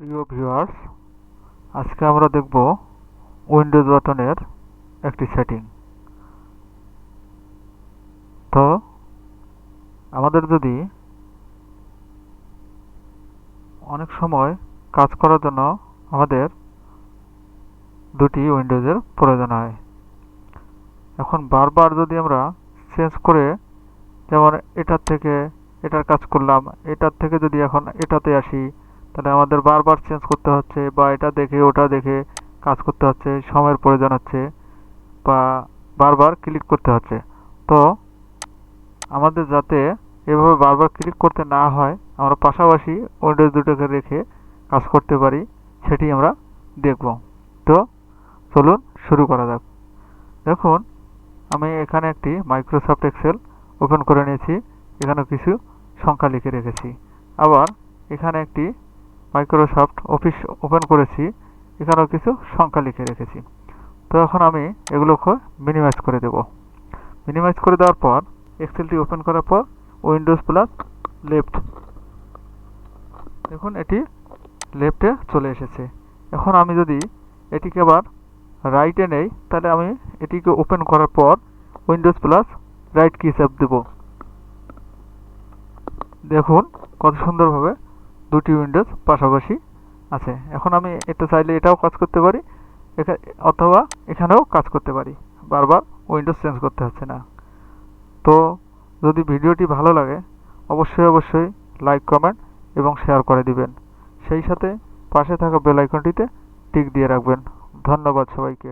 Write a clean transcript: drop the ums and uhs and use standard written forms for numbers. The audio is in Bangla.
প্রিয় ভিউয়ার্স, আজকে আমরা দেখব উইন্ডোজ বাটনের একটি সেটিং। তো আমাদের যদি অনেক সময় কাজ করার জন্য আমাদের দুটি উইন্ডোজের প্রয়োজন হয়। এখন বারবার যদি আমরা চেঞ্জ করে, যেমন এটার থেকে এটার কাজ করলাম, এটার থেকে যদি এখন এটাতে আসি, তাহলে আমাদের বারবার চেঞ্জ করতে হচ্ছে, বা এটা দেখে ওটা দেখে কাজ করতে হচ্ছে, সময়ের প্রয়োজন হচ্ছে, বা বারবার ক্লিক করতে হচ্ছে। তো আমাদের যাতে এভাবে বারবার ক্লিক করতে না হয়, আমরা পাশাপাশি উইন্ডোজ দুটোকে রেখে কাজ করতে পারি, সেটি আমরা দেখব। তো চলুন শুরু করা যাক। দেখুন, আমি এখানে একটি মাইক্রোসফট এক্সেল ওপেন করে নিয়েছি। এখানে কিছু সংখ্যা লিখে রেখেছি। আবার এখানে একটি মাইক্রোসফট অফিস ওপেন করেছি। এখানেও কিছু সংখ্যা লিখে রেখেছি। তো এখন আমি এগুলোকে মিনিমাইজ করে দেব। মিনিমাইজ করে দেওয়ার পর এক্সেলটি ওপেন করার পর উইন্ডোজ প্লাস লেফট, দেখুন এটি লেফটে চলে এসেছে। এখন আমি যদি এটিকে আবার রাইটে নেই, তাহলে আমি এটিকে ওপেন করার পর উইন্ডোজ প্লাস রাইট কি চাপ দেব। দেখুন কত সুন্দরভাবে দুটি উইন্ডোজ পাশাপাশি আছে। এখন আমি এটা চাইলে এটাও কাজ করতে পারি, অথবা এখানেও কাজ করতে পারি। বারবার উইন্ডোজ চেঞ্জ করতে হচ্ছে না। তো যদি ভিডিওটি ভালো লাগে, অবশ্যই লাইক, কমেন্ট এবং শেয়ার করে দিবেন। সেই সাথে পাশে থাকা বেল আইকনটিতে টিক দিয়ে রাখবেন। ধন্যবাদ সবাইকে।